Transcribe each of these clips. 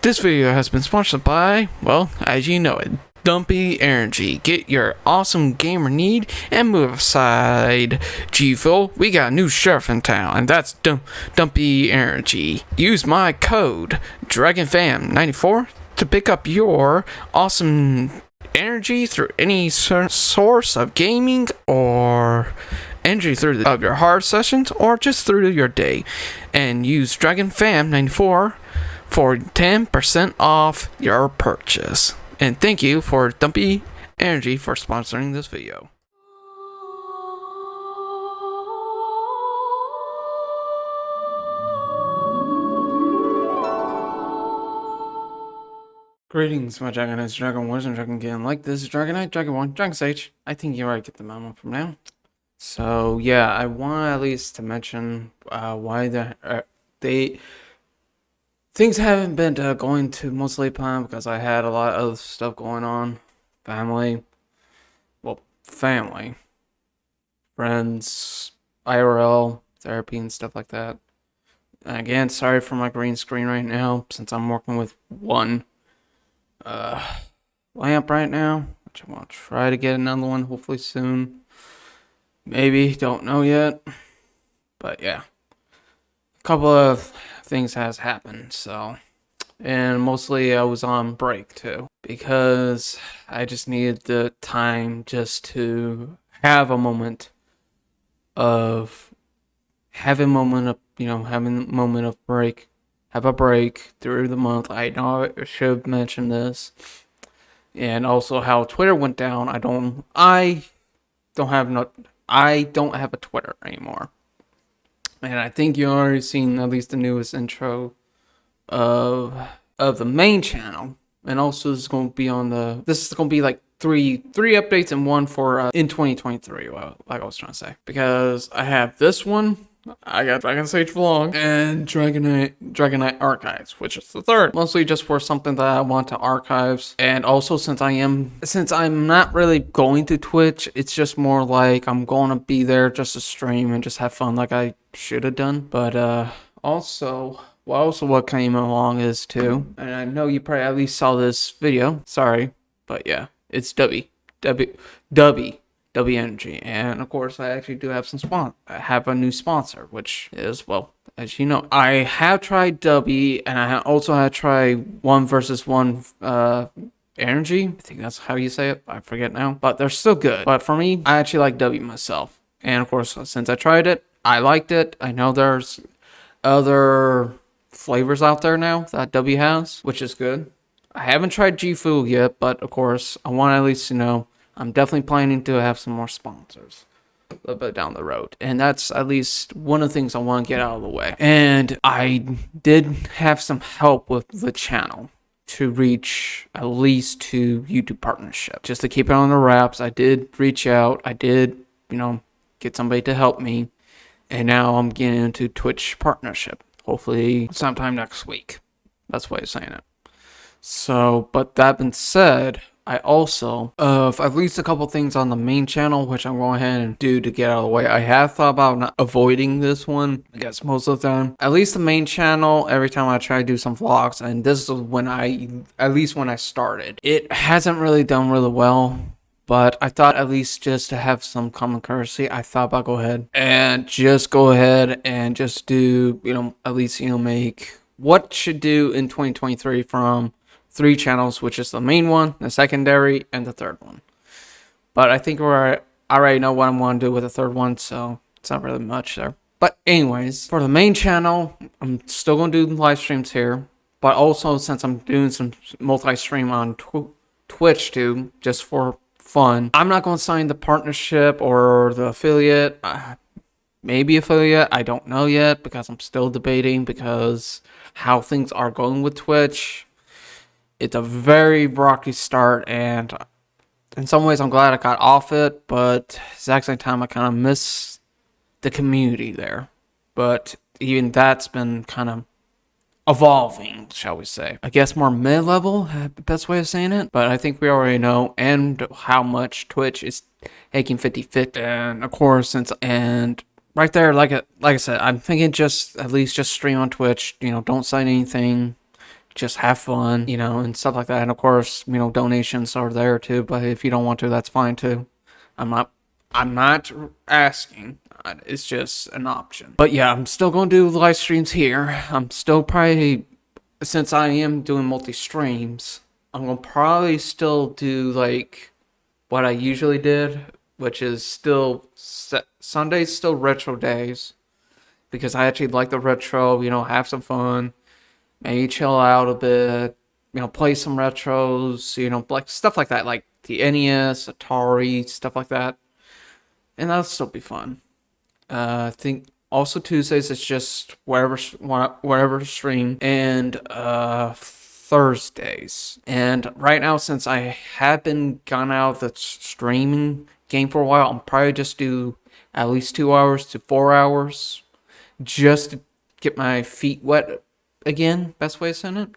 This video has been sponsored by, well, as you know it, Dumpy Energy. Get your awesome gamer need and move aside. G-Fuel, we got a new sheriff in town, and that's Dumpy Energy. Use my code, DragonFam94, to pick up your awesome energy through any source of gaming or energy through of your hard sessions or just through your day. And use DragonFam94 for 10% off your purchase. And thank you for Dumpy Energy for sponsoring this video. Greetings, my Dragonites, Dragonborn, and Dragon Game. Like this is Dragonite, Dragonborn, Dragon Sage. I think you already get the memo from now. So yeah, I want at least to mention why things haven't been going to mostly plan because I had a lot of other stuff going on. Family, friends, IRL, therapy and stuff like that. And again, sorry for my green screen right now since I'm working with one lamp right now, which I want to try to get another one hopefully soon. Maybe, don't know yet. But yeah, a couple of things has happened, so, and mostly I was on break too because I just needed the time just to have a moment of having a moment of break, have a break through the month. I know I should mention this, and also how Twitter went down. I don't have a Twitter anymore. And I think you already seen at least the newest intro of the main channel. And also this is going to be like three updates and one for in 2023, like I was trying to say. Because I have this one, I got Dragon Sage Vlog, and Dragonite Archives, which is the third. Mostly just for something that I want to archives. And also since I'm not really going to Twitch, it's just more like I'm going to be there just to stream and just have fun like I should have done. But also what came along is too, and I know you probably at least saw this video, sorry, but yeah, it's W Energy, and of course I actually do have I have a new sponsor, which is, well, as you know, I have tried W, and I also have tried 1 versus 1 energy. I think that's how you say it, I forget now, but they're still good. But for me, I actually like W myself, and of course since I tried it, I liked it. I know there's other flavors out there now that W has, which is good. I haven't tried G-Fuel yet, but of course I want to at least I'm definitely planning to have some more sponsors a little bit down the road. And that's at least one of the things I want to get out of the way. And I did have some help with the channel to reach at least to YouTube partnership. Just to keep it on the wraps, I did reach out. I did, get somebody to help me. And now I'm getting into Twitch partnership. Hopefully sometime next week. That's why I'm saying it. So, but that being said, I also have at least a couple things on the main channel, which I'm going ahead and do to get out of the way. I have thought about not avoiding this one, I guess most of the time. At least the main channel, every time I try to do some vlogs, and this is when I started. It hasn't really done really well, but I thought at least just to have some common courtesy, I thought about go ahead and just do, at least, make what should do in 2023 from 3 channels, which is the main one, the secondary, and the third one. But I think I already know what I'm going to do with the third one, so it's not really much there. But anyways, for the main channel, I'm still going to do live streams here. But also, since I'm doing some multi-stream on Twitch too, just for fun, I'm not going to sign the partnership or the affiliate. Maybe affiliate, I don't know yet, because I'm still debating because how things are going with Twitch. It's a very rocky start, and in some ways I'm glad I got off it, but at the exact same time I kind of miss the community there. But even that's been kind of evolving, shall we say. I guess more mid-level, the best way of saying it. But I think we already know, and how much Twitch is taking 50-50. And of course, right there, like I said, I'm thinking at least just stream on Twitch, don't sign anything. just have fun, and stuff like that. And of course, donations are there too, but if you don't want to, that's fine too. I'm not asking. It's just an option. But yeah, I'm still going to do live streams here. I'm still probably, since I am doing multi-streams, I'm going to probably still do like what I usually did, which is still Sundays, still retro days, because I actually like the retro, have some fun, maybe chill out a bit, play some retros, like stuff like that, like the NES, Atari, stuff like that. And that'll still be fun. I think also Tuesdays it's just wherever stream, and Thursdays. And right now, since I have been gone out of the streaming game for a while, I'm probably just do at least 2 hours to 4 hours just to get my feet wet again, best way to say it,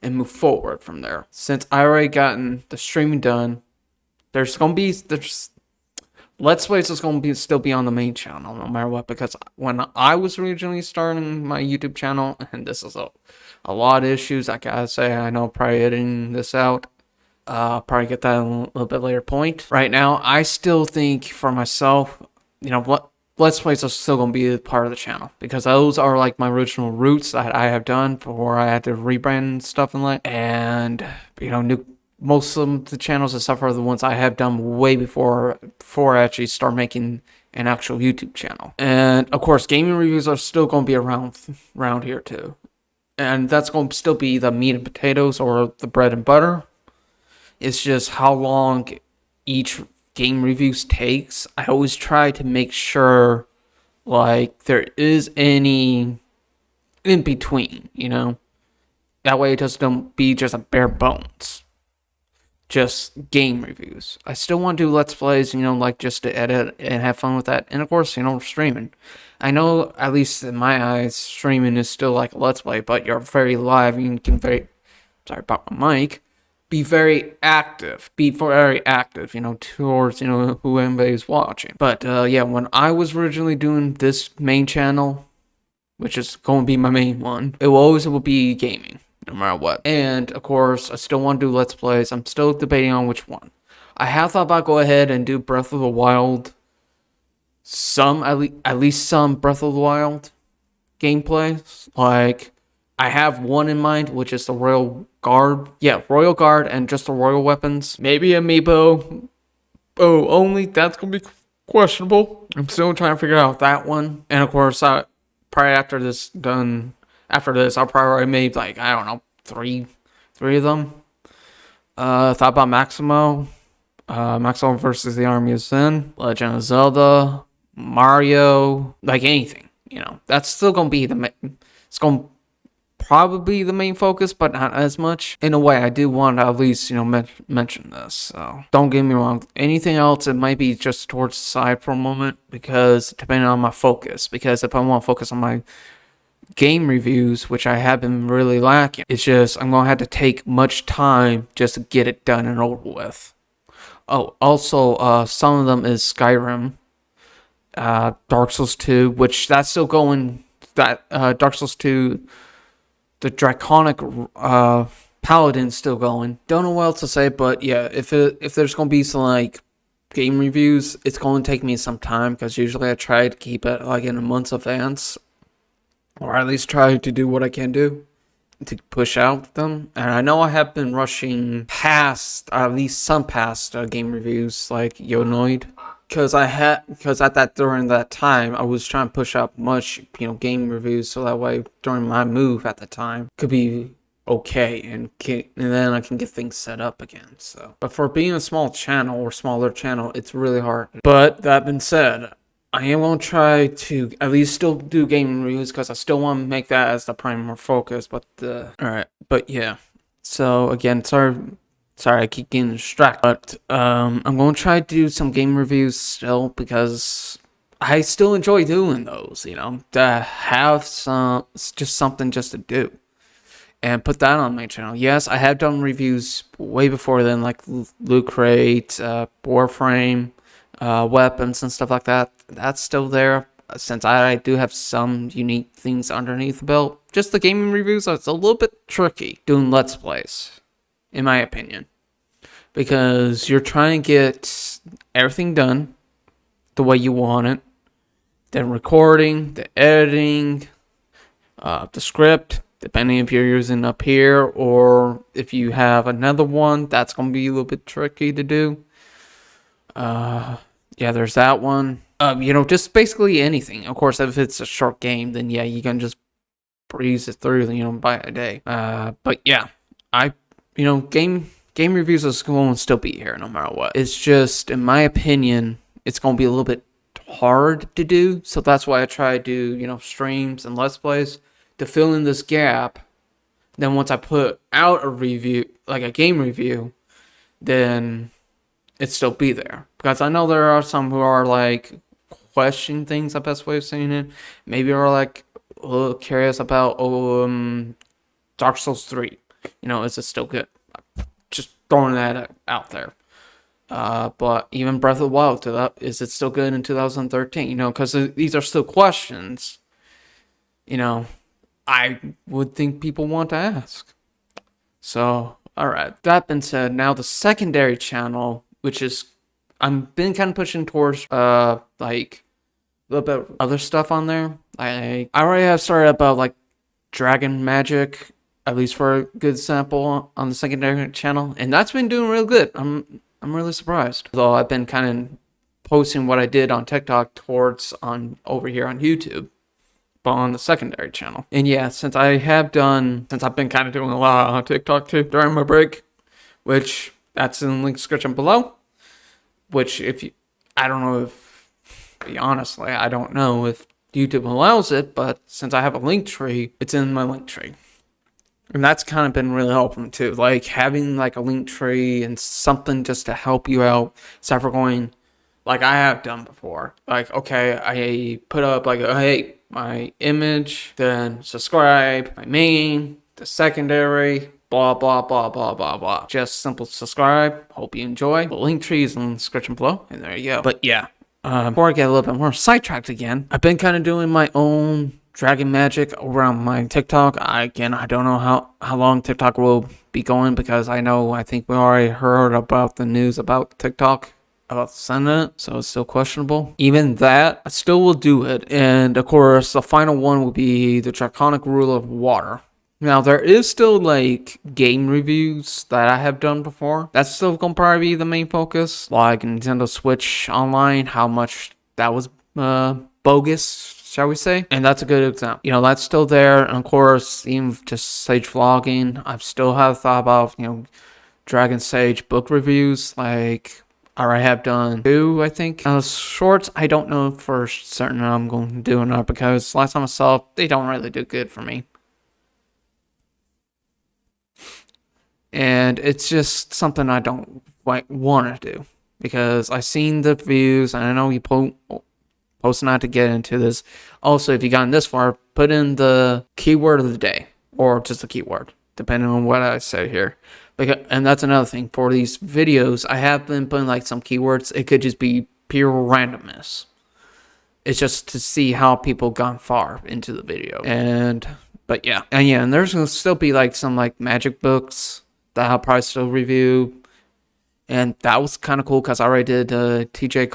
and move forward from there. Since I already gotten the streaming done, there's Let's Plays is going to still be on the main channel no matter what, because when I was originally starting my YouTube channel, and this is a lot of issues, I gotta say, I know probably editing this out, I'll probably get that at a little bit later point. Right now, I still think for myself, what Let's Plays are still going to be a part of the channel, because those are like my original roots that I have done before I had to rebrand and stuff and most of the channels and stuff are the ones I have done way before I actually start making an actual YouTube channel. And of course, gaming reviews are still going to be around here too. And that's going to still be the meat and potatoes, or the bread and butter. It's just how long each game reviews takes. I always try to make sure like there is any in between, That way it doesn't be just a bare bones. Just game reviews. I still want to do Let's Plays, like just to edit and have fun with that. And of course, streaming. I know, at least in my eyes, streaming is still like a Let's Play, but you're very live and you can sorry about my mic, be very active, towards, who anybody's watching. But yeah, when I was originally doing this main channel, which is going to be my main one, it will be gaming. No matter what. And of course, I still want to do Let's Plays. I'm still debating on which one. I have thought about go ahead and do Breath of the Wild. At least some Breath of the Wild gameplays. Like, I have one in mind, which is the Royal Guard. Yeah, Royal Guard and just the Royal Weapons. Maybe Amiibo. Oh, only that's gonna be questionable. I'm still trying to figure out that one. And of course, probably after this, I'll probably made like, I don't know, three of them. Thought about Maximo versus the Army of Sin, Legend of Zelda, Mario, like anything, That's still gonna be it's gonna probably be the main focus, but not as much. In a way, I do want to at least, mention this. So don't get me wrong. Anything else, it might be just towards the side for a moment, because depending on my focus. Because if I want to focus on my game reviews, which I have been really lacking, it's just I'm gonna have to take much time just to get it done and over with. Oh, also, some of them is Skyrim, Dark Souls 2, which that's still going. That Dark Souls 2, the Draconic Paladin's still going. Don't know what else to say, but yeah, if there's gonna be some like game reviews, it's gonna take me some time, because usually I try to keep it like in a month's advance. Or at least try to do what I can do to push out them. And I know I have been rushing past, at least some past game reviews, like Yonoid. Because during that time, I was trying to push out much, game reviews, so that way during my move at the time could be okay, and then I can get things set up again. So, but for being a small channel or smaller channel, it's really hard. But that being said, I am going to try to at least still do gaming reviews, because I still want to make that as the primary focus. But alright, but yeah. So again, sorry I keep getting distracted. But I'm going to try to do some game reviews still, because I still enjoy doing those, to have just something just to do. And put that on my channel. Yes, I have done reviews way before then, like Loot Crate, Warframe, weapons and stuff like that. That's still there, since I do have some unique things underneath the belt. just the gaming reviews, it's a little bit tricky doing Let's Plays, in my opinion. Because you're trying to get everything done the way you want it. The recording, the editing, the script, depending if you're using up here or if you have another one, that's going to be a little bit tricky to do. Yeah, there's that one. Just basically anything. Of course, if it's a short game, then yeah, you can just breeze it through, by a day. But yeah, game reviews is going to still be here no matter what. It's just, in my opinion, it's going to be a little bit hard to do. So that's why I try to do, streams and Let's Plays to fill in this gap. Then once I put out a review, like a game review, then it still be there. Because I know there are some who are like questioning things, the best way of saying it. Maybe are like a little curious about Dark Souls 3. Is it still good? Just throwing that out there. But even Breath of the Wild, is it still good in 2013? Because these are still questions, I would think people want to ask. So, alright. That being said, now the secondary channel, which is, I've been kind of pushing towards, like, a little bit of other stuff on there. I already have started about, like, Dragon Magic, at least for a good sample on the secondary channel. And that's been doing real good. I'm really surprised. Though I've been kind of posting what I did on TikTok over here on YouTube. But on the secondary channel. And yeah, since I've been kind of doing a lot on TikTok too during my break, which that's in the link description below. Which I don't know if YouTube allows it, but since I have a link tree, it's in my link tree. And that's kind of been really helpful too. Like having like a link tree and something just to help you out. Instead for going like I have done before. Like, okay, I put up like, hey, my image, then subscribe, my main, the secondary, blah, blah, blah, blah, blah, blah. Just simple subscribe. Hope you enjoy. The link tree is in the description below. And there you go. But yeah, before I get a little bit more sidetracked again, I've been kind of doing my own Dragon Magic over on my TikTok. I don't know how long TikTok will be going because I think we already heard about the news about TikTok. About the Senate, so it's still questionable. Even that, I still will do it. And of course, the final one will be the Draconic Rule of Water. Now, there is still like game reviews that I have done before. That's still gonna probably be the main focus. Like Nintendo Switch Online, how much that was bogus, shall we say? And that's a good example. That's still there. And of course, even just Sage vlogging, I've still have thought about, Dragon Sage book reviews, like I have done 2, I think. Shorts, I don't know for certain I'm going to do or not because last time I saw, they don't really do good for me. And it's just something I don't want to do because I've seen the views and I know you post not to get into this. Also, if you gotten this far, put in the keyword of the day or just the keyword, depending on what I say here. And that's another thing for these videos. I have been putting like some keywords. It could just be pure randomness. It's just to see how people gone far into the video. And there's gonna still be like some like magic books that I'll probably still review. And that was kind of cool because I already did TJ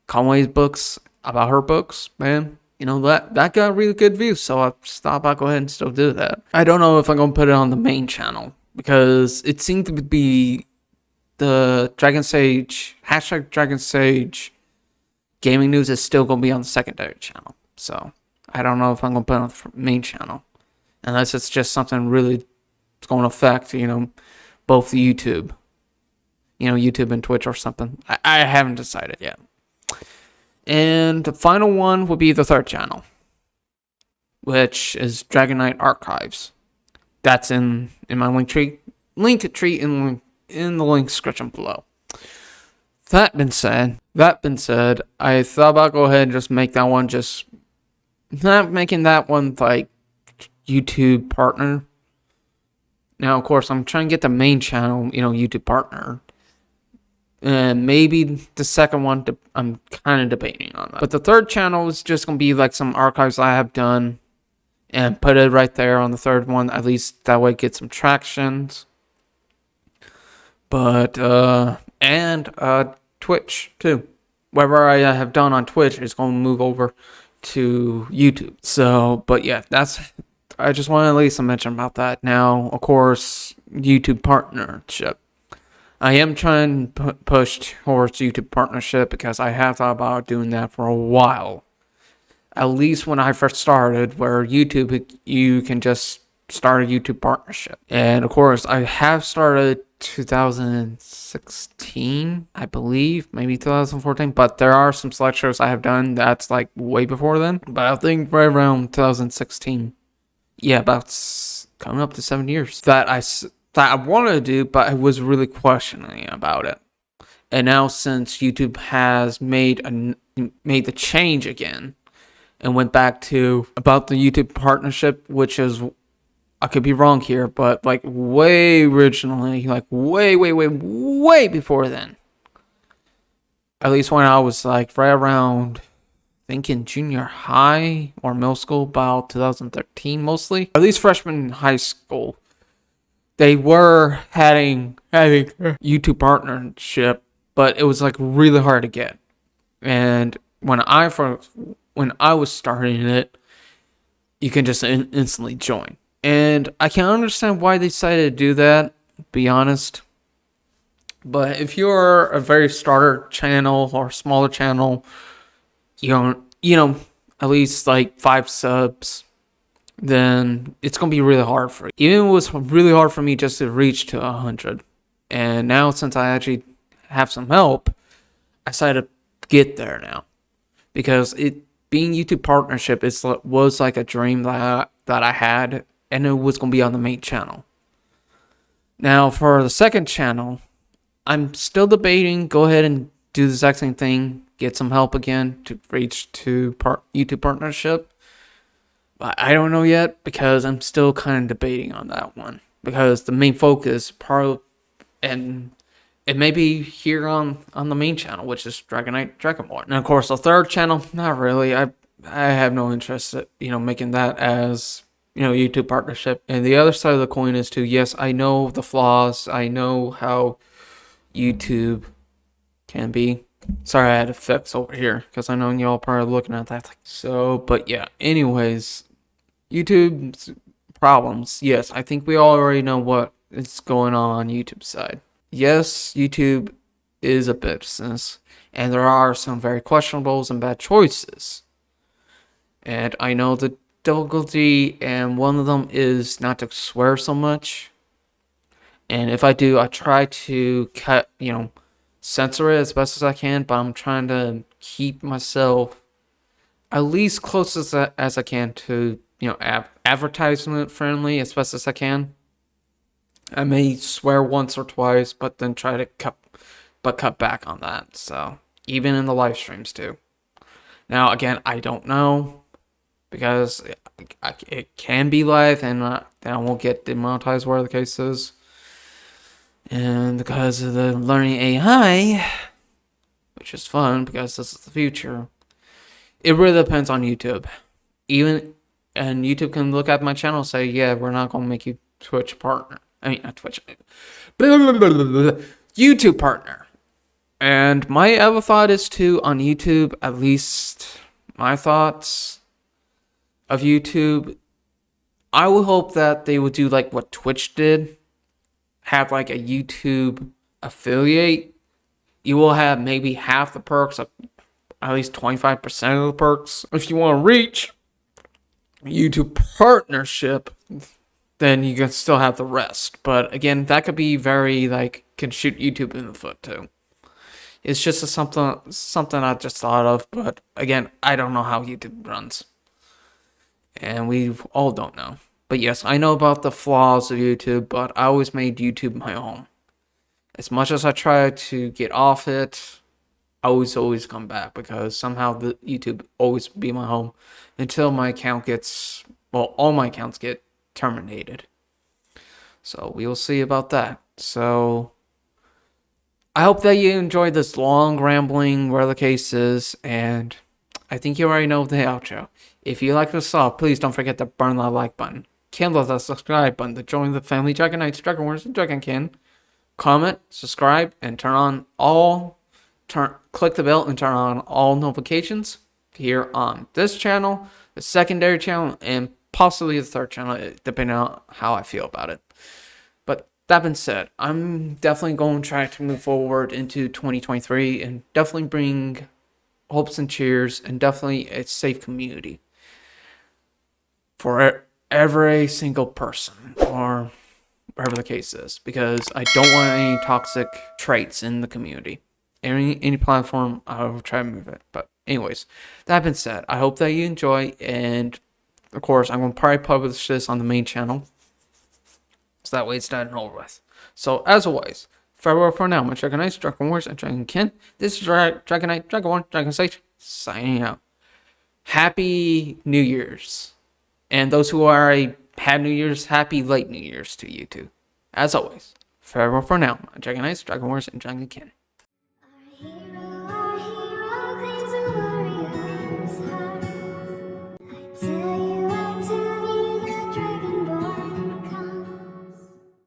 Conway's books about her books, man. That got really good views. So I thought I'll go ahead and still do that. I don't know if I'm gonna put it on the main channel. Because it seemed to be the Dragon Sage gaming news is still going to be on the secondary channel. So I don't know if I'm going to put it on the main channel. Unless it's just something really going to affect, both YouTube. YouTube and Twitch or something. I haven't decided yet. And the final one will be the third channel. Which is Dragon Knight Archives. That's in my link tree in the link description below. That been said, I thought about go ahead and just make that one not making that one like YouTube partner. Now, of course, I'm trying to get the main channel, YouTube partner. And maybe the second one, I'm kind of debating on that. But the third channel is just going to be like some archives I have done. and put it right there on the third one. At least that way get some tractions. But and Twitch too. Whatever I have done on Twitch is going to move over to YouTube. So, but yeah, I just want to at least mention about that. Now, of course, YouTube partnership. I am trying to push towards YouTube partnership because I have thought about doing that for a while. At least when I first started, where YouTube, you can just start a YouTube partnership. And of course, I have started 2016, I believe, maybe 2014, but there are some select shows I have done that's like way before then, but I think right around 2016. Yeah, about coming up to 7 years that I wanted to do, but I was really questioning about it. And now since YouTube has made the change again and went back to about the YouTube partnership, which is, I could be wrong here, but like way originally, like way before then. At least when I was like right around, I think in junior high or middle school, about 2013 mostly. At least freshman in high school, they were having YouTube partnership, but it was like really hard to get. And when I was starting it, you can just instantly join. And I can understand why they decided to do that, to be honest. But if you're a very starter channel or smaller channel, you know, at least like 5 subs, then it's going to be really hard for you. Even it was really hard for me just to reach to 100. And now since I actually have some help, I decided to get there now. Because being YouTube partnership was like a dream that I had, and it was going to be on the main channel. Now, for the second channel, I'm still debating, go ahead and do the exact same thing, get some help again to reach to YouTube partnership. But I don't know yet, because I'm still kind of debating on that one. Because the main focus, and it may be here on the main channel, which is Dragonborn. And of course, the third channel, not really. I have no interest in, making that as, YouTube partnership. And the other side of the coin is too, yes, I know the flaws. I know how YouTube can be. Sorry, I had to fix over here because I know y'all probably looking at that. So, but yeah, anyways, YouTube's problems. Yes, I think we all already know what is going on YouTube's side. Yes, YouTube is a business, and there are some very questionables and bad choices. And I know the difficulty, and one of them is not to swear so much. And if I do, I try to censor it as best as I can, but I'm trying to keep myself at least close as I can to, advertisement friendly as best as I can. I may swear once or twice, but then try to cut back on that. So even in the live streams too. Now again, I don't know, because it can be live, and then I won't get demonetized, whatever the case is. And because of the learning AI, which is fun because this is the future, it really depends on YouTube. And YouTube can look at my channel and say, yeah, we're not going to make you Twitch partner. I mean, not Twitch. YouTube partner. And my other thought is to, on YouTube, at least my thoughts of YouTube, I would hope that they would do like what Twitch did. Have like a YouTube affiliate. You will have maybe half the perks, at least 25% of the perks. If you want to reach YouTube partnership, then you can still have the rest. But again, that could be can shoot YouTube in the foot too. It's just something I just thought of, but again, I don't know how YouTube runs. And we all don't know. But yes, I know about the flaws of YouTube, but I always made YouTube my home. As much as I try to get off it, I always come back, because somehow the YouTube always be my home until my account all my accounts get terminated. So we will see about that. So I hope that you enjoyed this long rambling, whatever the case is, and I think you already know the outro. If you like this saw, please don't forget to burn that like button. Kindle the subscribe button to join the family Dragon Knights, Dragon Wars, and Dragon Kin. Comment, subscribe, and click the bell and turn on all notifications here on this channel, the secondary channel, and possibly the third channel, depending on how I feel about it. But that being said, I'm definitely going to try to move forward into 2023 and definitely bring hopes and cheers and definitely a safe community for every single person, or whatever the case is, because I don't want any toxic traits in the community. Any platform, I will try to move it. But anyways, that being said, I hope that you enjoy, and of course, I'm going to probably publish this on the main channel, so that way it's done and over with. So as always, farewell for now, my Dragon Knights, Dragon Wars, and Dragon Kin. This is Dragon Knight, Dragonborn, Dragon Sage, signing out. Happy New Year's. And those who already had New Year's, happy late New Year's to you too. As always, farewell for now, my Dragon Knights, Dragon Wars, and Dragon Kin.